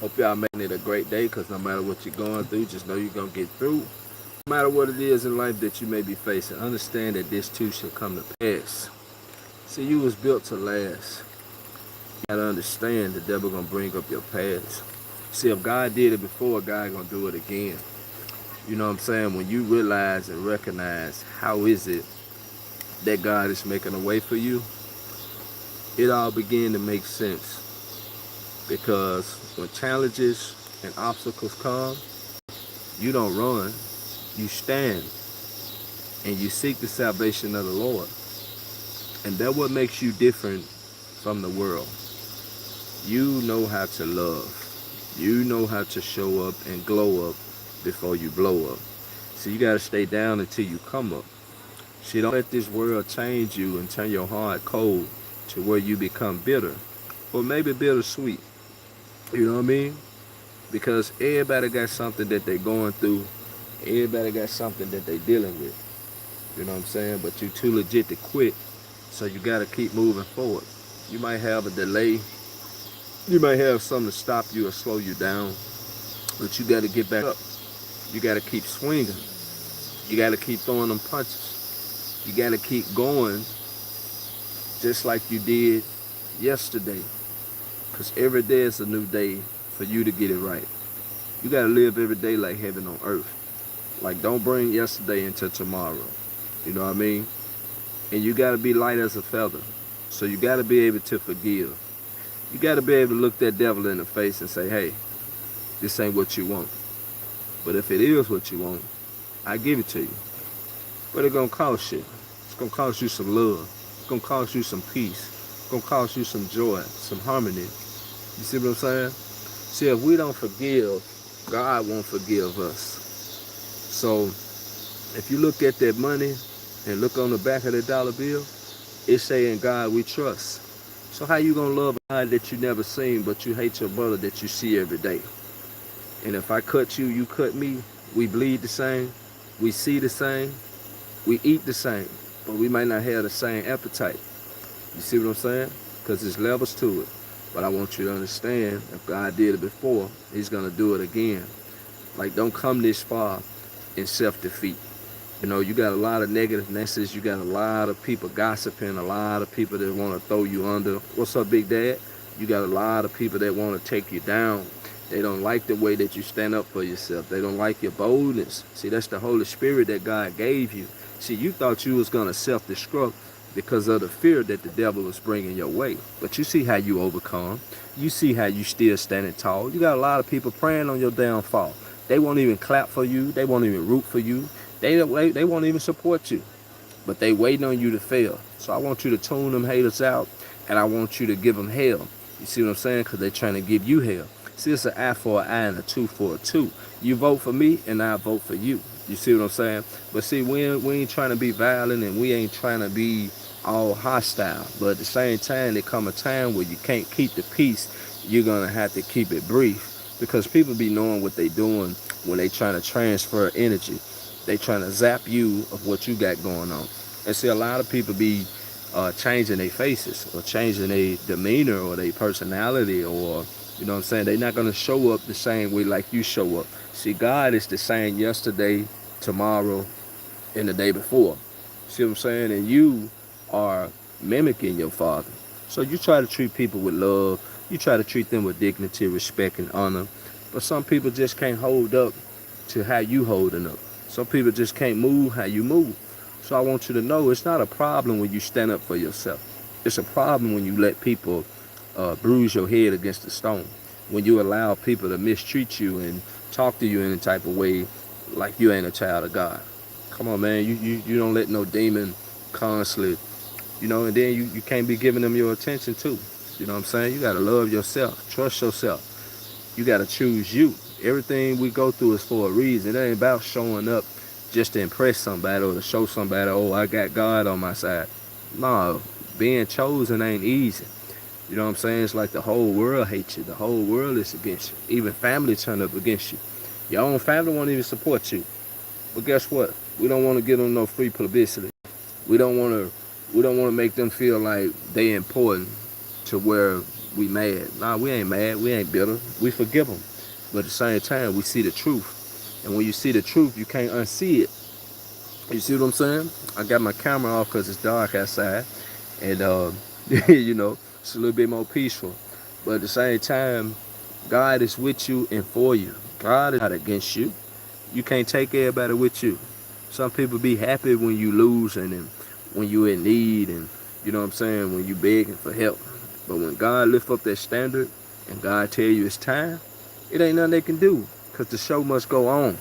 Hope y'all making it a great day, because no matter what you're going through, just know you're going to get through. No matter what it is in life that you may be facing, understand that this too shall come to pass. See, you was built to last. You gotta understand the devil gonna bring up your past. See, if God did it before, God gonna do it again. You know what I'm saying? When you realize and recognize how is it that God is making a way for you, it all begin to make sense. Because when challenges and obstacles come, you don't run, you stand and you seek the salvation of the Lord. And that what makes you different from the world. You know how to love. You know how to show up and glow up before you blow up. So you gotta stay down until you come up. See, don't let this world change you and turn your heart cold to where you become bitter. Or maybe bittersweet. You know what I mean? Because everybody got something that they going through. Everybody got something that they dealing with. You know what I'm saying? But you too legit to quit. So you gotta keep moving forward. You might have a delay. You might have something to stop you or slow you down. But you gotta get back up. You gotta keep swinging. You gotta keep throwing them punches. You gotta keep going just like you did yesterday. Because every day is a new day for you to get it right. You gotta live every day like heaven on earth. Like, don't bring yesterday into tomorrow. You know what I mean? And you gotta be light as a feather. So you gotta be able to forgive. You gotta be able to look that devil in the face and say, hey, this ain't what you want. But if it is what you want, I give it to you. But it's gonna cost you. It's gonna cost you some love. It's gonna cost you some peace. It's gonna cost you some joy, some harmony. You see what I'm saying? See, if we don't forgive, God won't forgive us. So if you look at that money and look on the back of the dollar bill, it's saying God we trust. So how you gonna love a God that you never seen, but you hate your brother that you see every day? And if I cut you, you cut me, we bleed the same, we see the same, we eat the same, but we might not have the same appetite. You see what I'm saying? Because there's levels to it. But I want you to understand, if God did it before, he's gonna do it again. Like, don't come this far in self-defeat. You know, you got a lot of negative messages. You got a lot of people gossiping, a lot of people that want to throw you under. What's up, Big Dad? You got a lot of people that want to take you down. They don't like the way that you stand up for yourself. They don't like your boldness. See, that's the Holy Spirit that God gave you. See, you thought you was going to self-destruct because of the fear that the devil was bringing your way. But you see how you overcome. You see how you still standing tall. You got a lot of people praying on your downfall. They won't even clap for you. They won't even root for you. They won't even support you. But they waiting on you to fail. So I want you to tune them haters out, and I want you to give them hell. You see what I'm saying? Because they're trying to give you hell. See, it's an eye for an eye and a tooth for a tooth. You vote for me, and I vote for you. You see what I'm saying? But see, we ain't trying to be violent, and we ain't trying to be all hostile. But at the same time, there come a time where you can't keep the peace. You're going to have to keep it brief. Because people be knowing what they doing when they trying to transfer energy. They trying to zap you of what you got going on. And see, a lot of people be changing their faces or changing their demeanor or their personality, or, you know what I'm saying, they're not going to show up the same way like you show up. See, God is the same yesterday, tomorrow, and the day before. See what I'm saying? And you are mimicking your Father. So you try to treat people with love. You try to treat them with dignity, respect, and honor. But some people just can't hold up to how you holding up. Some people just can't move how you move. So I want you to know it's not a problem when you stand up for yourself. It's a problem when you let people bruise your head against the stone. When you allow people to mistreat you and talk to you in a type of way like you ain't a child of God. Come on, man. You don't let no demon constantly, you know, and then you can't be giving them your attention too. You know what I'm saying? You got to love yourself. Trust yourself. You got to choose you. Everything we go through is for a reason. It ain't about showing up just to impress somebody or to show somebody, oh, I got God on my side. No, being chosen ain't easy. You know what I'm saying? It's like the whole world hates you. The whole world is against you. Even family turn up against you. Your own family won't even support you. But guess what? We don't want to give them no free publicity. We don't want to make them feel like they important to where we mad. Nah, we ain't mad. We ain't bitter. We forgive them. But at the same time, we see the truth. And when you see the truth, you can't unsee it. You see what I'm saying? I got my camera off because it's dark outside. And, you know, it's a little bit more peaceful. But at the same time, God is with you and for you. God is not against you. You can't take everybody with you. Some people be happy when you losing and when you in need and, you know what I'm saying, when you begging for help. But when God lift up that standard and God tell you it's time, it ain't nothing they can do because the show must go on.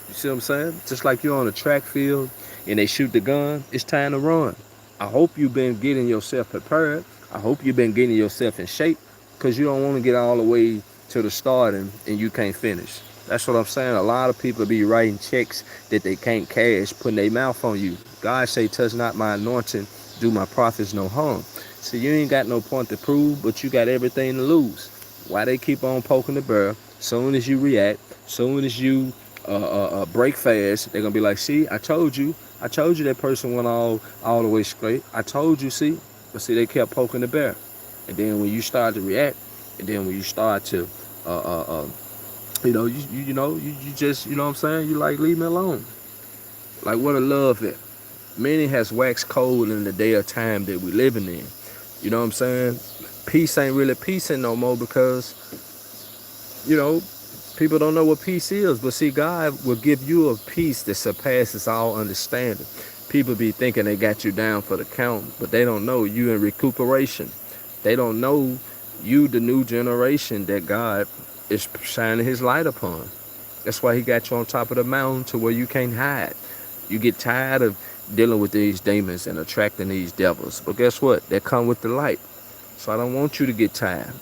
You see what I'm saying? Just like you're on a track field and they shoot the gun, it's time to run. I hope you've been getting yourself prepared. I hope you've been getting yourself in shape because you don't want to get all the way to the start and you can't finish. That's what I'm saying. A lot of people be writing checks that they can't cash, putting their mouth on you. God say, touch not my anointing, do my prophets no harm. So you ain't got no point to prove, but you got everything to lose. Why they keep on poking the bear? Soon as you react, soon as you break fast, they're gonna be like, see, I told you that person went all the way straight. I told you, see. But see, they kept poking the bear. And then when you start to react, and then when you start to you know, you just, you know what I'm saying? You like, leave me alone. Like, what a love it. Many has waxed cold in the day of time that we living in. You know what I'm saying? Peace ain't really peacing no more because, you know, people don't know what peace is. But see, God will give you a peace that surpasses all understanding. People be thinking they got you down for the count, but they don't know you in recuperation. They don't know you the new generation that God is shining his light upon. That's why he got you on top of the mountain to where you can't hide. You get tired of dealing with these demons and attracting these devils. But guess what? They come with the light. So I don't want you to get tired.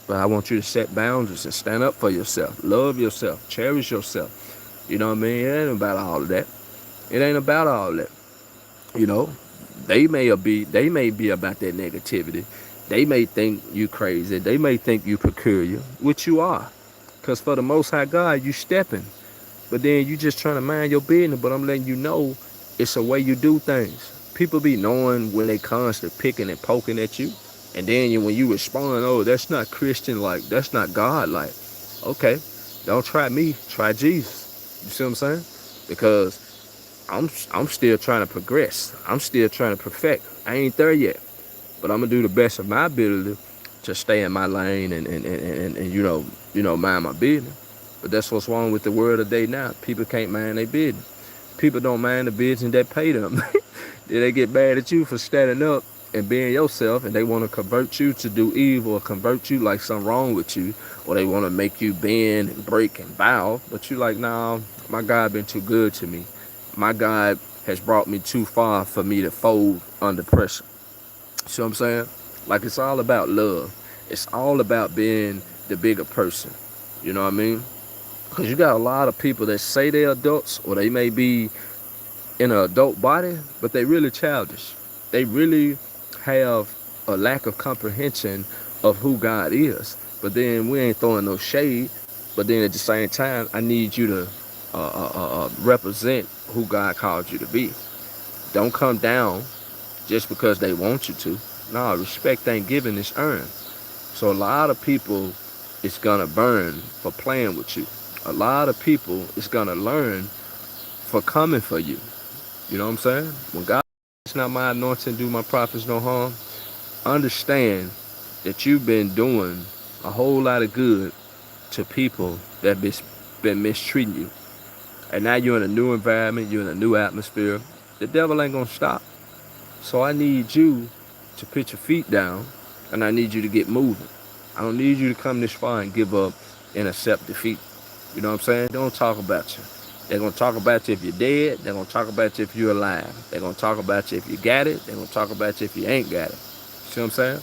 But I want you to set boundaries and stand up for yourself. Love yourself. Cherish yourself. You know what I mean? It ain't about all of that. It ain't about all that. You know, they may be about that negativity. They may think you crazy. They may think you peculiar, which you are. Because for the Most High God, you stepping. But then you just trying to mind your business. But I'm letting you know it's a way you do things. People be knowing when they constantly picking and poking at you. And then when you respond, oh, that's not Christian-like. That's not God-like. Okay, don't try me. Try Jesus. You see what I'm saying? Because I'm still trying to progress. I'm still trying to perfect. I ain't there yet. But I'm going to do the best of my ability to stay in my lane and you know, mind my business. But that's what's wrong with the world today now. People can't mind their business. People don't mind the business that pay them. They get mad at you for standing up and being yourself, and they want to convert you to do evil or convert you like something wrong with you, or they want to make you bend and break and bow. But you like, nah, my God been too good to me. My God has brought me too far for me to fold under pressure. See what I'm saying? Like, it's all about love. It's all about being the bigger person. You know what I mean? Because you got a lot of people that say they're adults, or they may be in an adult body, but they really childish. They really have a lack of comprehension of who God is. But then we ain't throwing no shade. But then at the same time, I need you to represent who God called you to be. Don't come down just because they want you to. No, respect ain't given, it's earned. So a lot of people is gonna burn for playing with you. A lot of people is gonna learn for coming for you. You know what I'm saying? When God is not my anointing, do my prophets no harm, understand that you've been doing a whole lot of good to people that been mistreating you. And now you're in a new environment, you're in a new atmosphere. The devil ain't gonna stop. So I need you to put your feet down, and I need you to get moving. I don't need you to come this far and give up and accept defeat. You know what I'm saying? They don't talk about you. They're going to talk about you if you're dead. They're going to talk about you if you're alive. They're going to talk about you if you got it. They're going to talk about you if you ain't got it. See what I'm saying?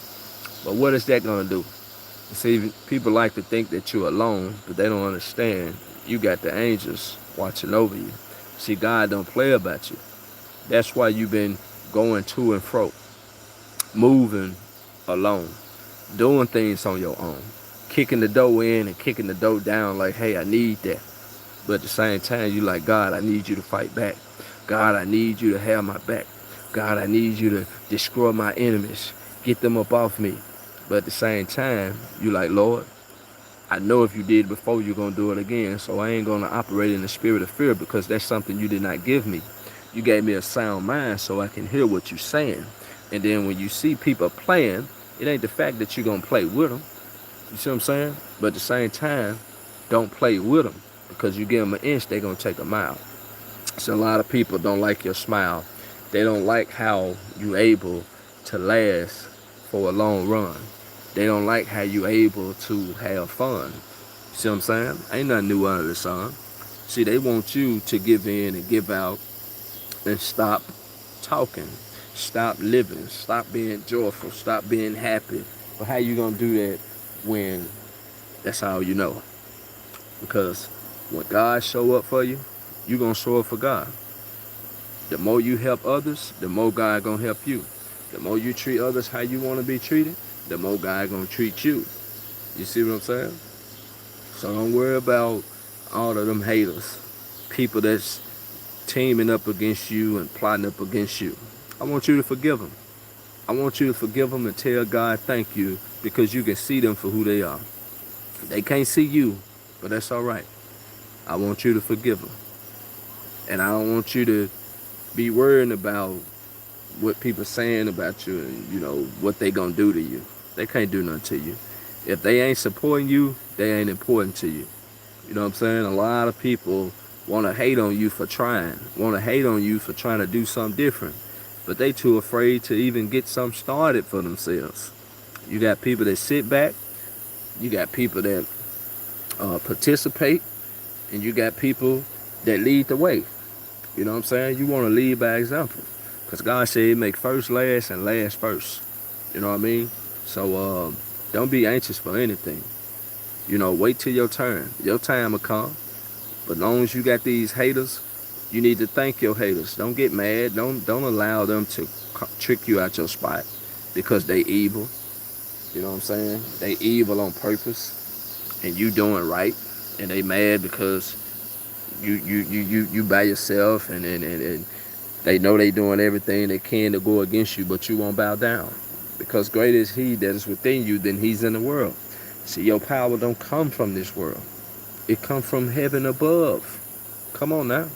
But what is that going to do? See, people like to think that you're alone, but they don't understand. You got the angels watching over you. See, God don't play about you. That's why you've been going to and fro, moving alone, doing things on your own, kicking the door in and kicking the door down like, hey, I need that. But at the same time, you like, God, I need you to fight back. God, I need you to have my back. God, I need you to destroy my enemies. Get them up off me. But at the same time, you like, Lord, I know if you did before, you're going to do it again. So I ain't going to operate in the spirit of fear because that's something you did not give me. You gave me a sound mind so I can hear what you're saying. And then when you see people playing, it ain't the fact that you're going to play with them. You see what I'm saying? But at the same time, don't play with them because you give them an inch, they're going to take a mile. So a lot of people don't like your smile. They don't like how you able to last for a long run. They don't like how you able to have fun. See what I'm saying? Ain't nothing new under the sun. See, they want you to give in and give out and stop talking. Stop living. Stop being joyful. Stop being happy. But how you gonna do that when that's all you know? Because when God show up for you, you gonna show up for God. The more you help others, the more God gonna help you. The more you treat others how you want to be treated, the more God gonna treat you. You see what I'm saying? So don't worry about all of them haters, people that's teaming up against you and plotting up against you. I want you to forgive them. I want you to forgive them and tell God thank you because you can see them for who they are. They can't see you, but that's all right. I want you to forgive them. And I don't want you to be worrying about what people saying about you and, you know, what they gonna do to you. They can't do nothing to you. If they ain't supporting you, they ain't important to you. You know what I'm saying? A lot of people want to hate on you for trying, want to hate on you for trying to do something different, but they too afraid to even get something started for themselves. You got people that sit back, you got people that participate, and you got people that lead the way. You know what I'm saying? You want to lead by example. Because God said he make first last and last first. You know what I mean? So don't be anxious for anything. You know, wait till your turn. Your time will come. But as long as you got these haters, you need to thank your haters. Don't get mad. Don't allow them to trick you out your spot because they evil. You know what I'm saying? They evil on purpose. And you doing right. And they mad because you by yourself and they know they doing everything they can to go against you, but you won't bow down. Because greater is he that is within you than he's in the world. See, your power don't come from this world. It come from heaven above. Come on now.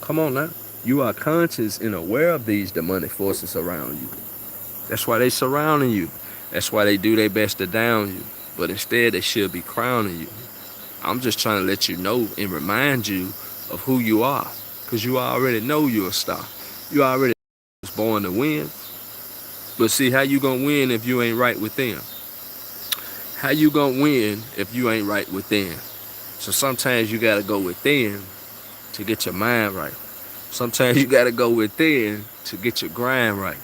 Come on now. You are conscious and aware of these demonic forces around you. That's why they surrounding you. That's why they do their best to down you. But instead, they should be crowning you. I'm just trying to let you know and remind you of who you are. Because you already know you're a star. You already was born to win. But see, how you gonna win if you ain't right within? How you gonna win if you ain't right within? So sometimes you gotta go within to get your mind right. Sometimes you gotta go within to get your grind right.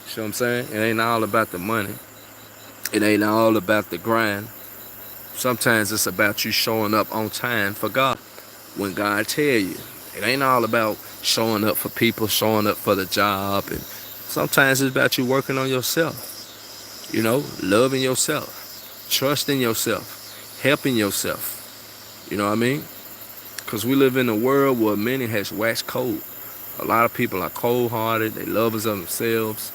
See what I'm saying? It ain't all about the money. It ain't all about the grind. Sometimes it's about you showing up on time for God. When God tell you. It ain't all about showing up for people, showing up for the job. And sometimes it's about you working on yourself. You know, loving yourself, trusting yourself, helping yourself. You know what I mean? Because we live in a world where many has waxed cold. A lot of people are cold-hearted. They lovers of themselves.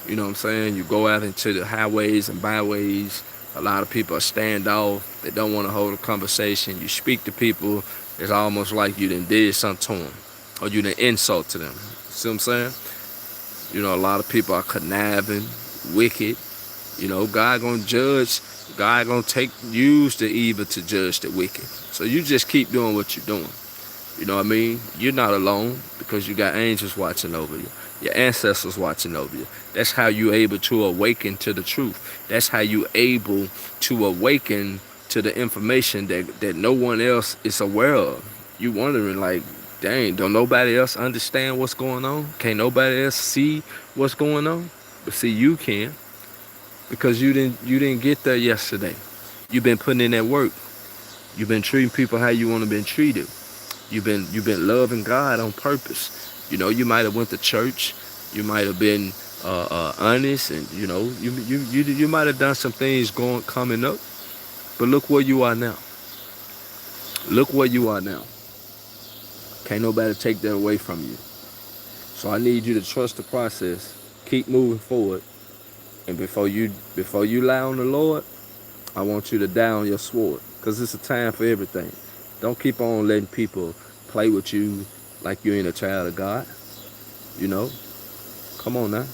You know what I'm saying? You go out into the highways and byways. A lot of people are standoff. They don't want to hold a conversation. You speak to people, it's almost like you done did something to them. Or you done insult to them. See what I'm saying? You know, a lot of people are conniving, wicked. You know, God gonna judge. God gonna use the evil to judge the wicked. So you just keep doing what you're doing. You know what I mean? You're not alone because you got angels watching over you. Your ancestors watching over you. That's how you able to awaken to the truth. That's how you able to awaken to the information that no one else is aware of. You wondering like, dang, don't nobody else understand what's going on? Can't nobody else see what's going on? But see, you can. Because you didn't get there yesterday. You've been putting in that work. You've been treating people how you want to be treated. You've been loving God on purpose. You know, you might have went to church. You might have been honest, and you know, you might have done some things coming up. But look where you are now. Look where you are now. Can't nobody take that away from you. So I need you to trust the process. Keep moving forward. And before you lie on the Lord, I want you to die on your sword. Because it's a time for everything. Don't keep on letting people play with you like you ain't a child of God. You know? Come on now.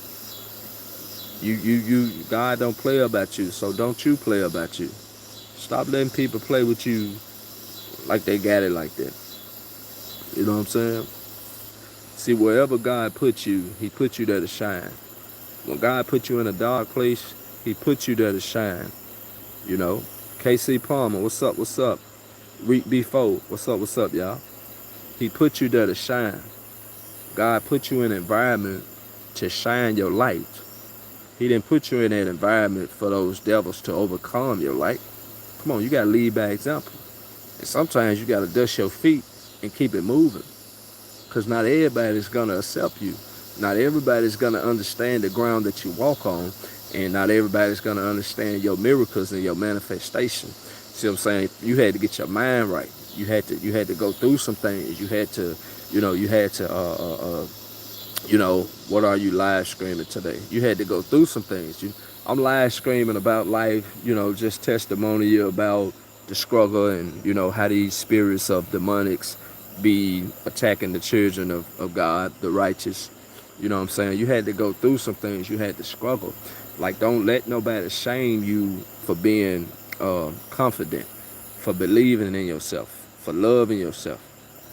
God don't play about you, so don't you play about you. Stop letting people play with you like they got it like that. You know what I'm saying? See, wherever God put you, he put you there to shine. When God put you in a dark place, he put you there to shine. You know? KC Palmer, what's up, what's up? Reap B4, what's up, y'all? He put you there to shine. God put you in an environment to shine your light. He didn't put you in that environment for those devils to overcome your light. Come on, you got to lead by example. And sometimes you got to dust your feet and keep it moving. Because not everybody's going to accept you. Not everybody's going to understand the ground that you walk on. And not everybody's going to understand your miracles and your manifestation. See what I'm saying? You had to get your mind right. You had to go through some things. You had to, what are you live streaming today? You had to go through some things. I'm live streaming about life, just testimony about the struggle and, how these spirits of demonics be attacking the children of God, the righteous. You know what I'm saying? You had to go through some things. You had to struggle. Like, don't let nobody shame you for being confident, for believing in yourself, for loving yourself.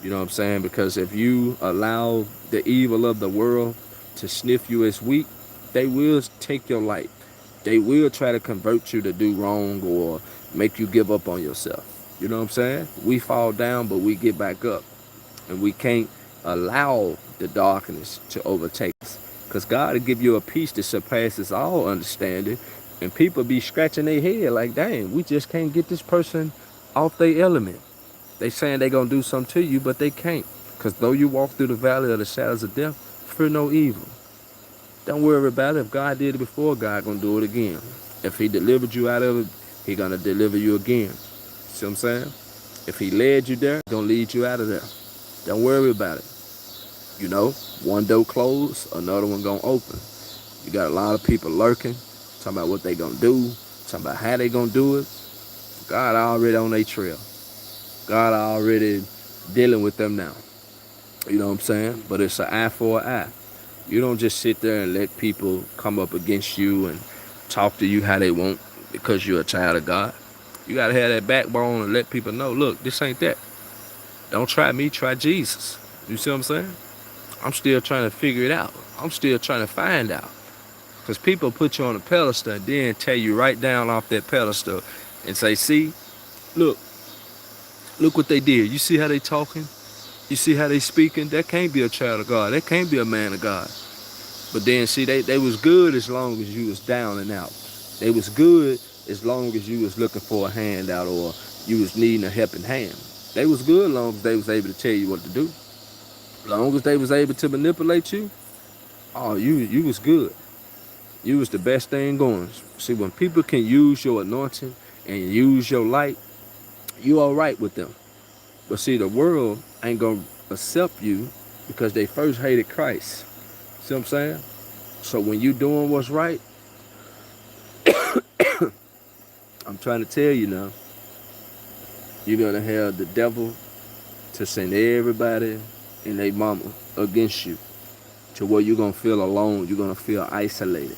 You know what I'm saying? Because if you allow the evil of the world to sniff you as weak, they will take your light. They will try to convert you to do wrong or make you give up on yourself. You know what I'm saying? We fall down, but we get back up. And we can't allow the darkness to overtake us. Because God will give you a peace that surpasses all understanding. And people be scratching their head like, dang, we just can't get this person off their element. They saying they going to do something to you, but they can't. Because though you walk through the valley of the shadows of death, fear no evil. Don't worry about it. If God did it before, God going to do it again. If he delivered you out of it, he going to deliver you again. See what I'm saying? If he led you there, he's going to lead you out of there. Don't worry about it. One door closed, another one going to open. You got a lot of people lurking, talking about what they going to do, talking about how they going to do it. God already on their trail. God already dealing with them now. You know what I'm saying? But it's an eye for an eye. You don't just sit there and let people come up against you and talk to you how they want because you're a child of God. You got to have that backbone and let people know, look, this ain't that. Don't try me, try Jesus. You see what I'm saying? I'm still trying to figure it out. I'm still trying to find out. Because people put you on a pedestal and then tell you right down off that pedestal and say, see, look what they did. You see how they talking? You see how they speaking? That can't be a child of God. That can't be a man of God. But then, see, they was good as long as you was down and out. They was good as long as you was looking for a handout or you was needing a helping hand. They was good as long as they was able to tell you what to do. As long as they was able to manipulate you, oh, you was good. You was the best thing going. See, when people can use your anointing and use your light, you all right with them. But see, the world ain't going to accept you because they first hated Christ. See what I'm saying? So when you doing what's right, I'm trying to tell you now, you're going to have the devil to send everybody and their mama against you to where you're going to feel alone. You're going to feel isolated.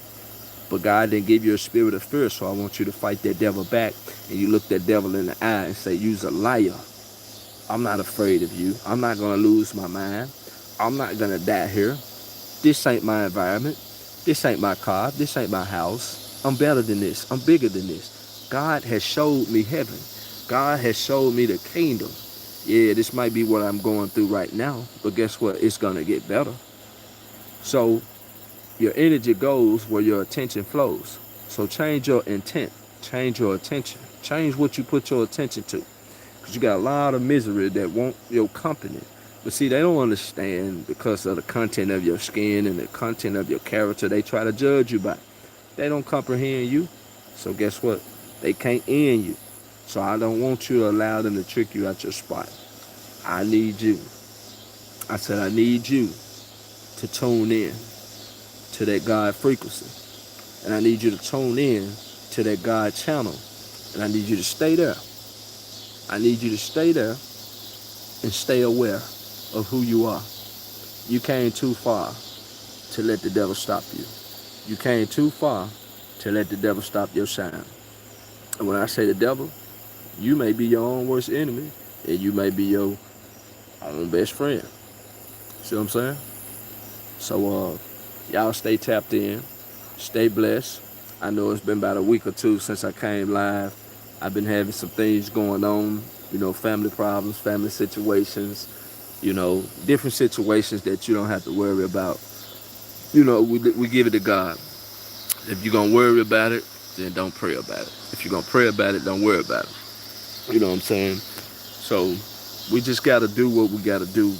But God didn't give you a spirit of fear, so I want you to fight that devil back. And you look that devil in the eye and say, you's a liar. I'm not afraid of you. I'm not going to lose my mind. I'm not going to die here. This ain't my environment. This ain't my car. This ain't my house. I'm better than this. I'm bigger than this. God has showed me heaven. God has showed me the kingdom. Yeah, this might be what I'm going through right now, but guess what? It's going to get better. So your energy goes where your attention flows. So change your intent. Change your attention. Change what you put your attention to. Because you got a lot of misery that want your company. But see, they don't understand because of the content of your skin and the content of your character. They try to judge you by. They don't comprehend you. So guess what? They can't end you. So I don't want you to allow them to trick you out your spot. I need you. I said I need you to tune in to that God frequency. And I need you to tune in to that God channel. And I need you to stay there. I need you to stay there and stay aware of who you are. You came too far to let the devil stop you. You came too far to let the devil stop your shine. And when I say the devil, you may be your own worst enemy, and you may be your own best friend. See what I'm saying? So y'all stay tapped in, stay blessed. I know it's been about a week or two since I came live. I've been having some things going on, family problems, family situations, different situations that you don't have to worry about. We give it to God. If you're going to worry about it, then don't pray about it. If you're going to pray about it, don't worry about it. You know what I'm saying? So we just got to do what we got to do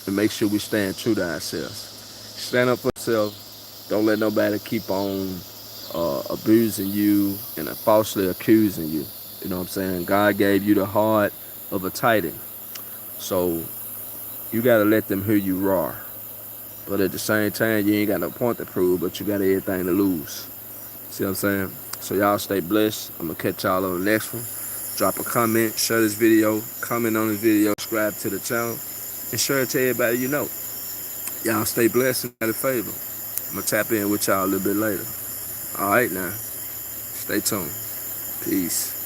and make sure we stand true to ourselves. Stand up for yourself. Don't let nobody keep on abusing you and falsely accusing you. You know what I'm saying? God gave you the heart of a titan. So you got to let them hear you roar. But at the same time, you ain't got no point to prove, but you got everything to lose. See what I'm saying? So y'all stay blessed. I'm going to catch y'all on the next one. Drop a comment, share this video, comment on this video, subscribe to the channel, and share it to everybody you know. Y'all stay blessed and got a favor. I'm going to tap in with y'all a little bit later. All right now. Stay tuned. Peace.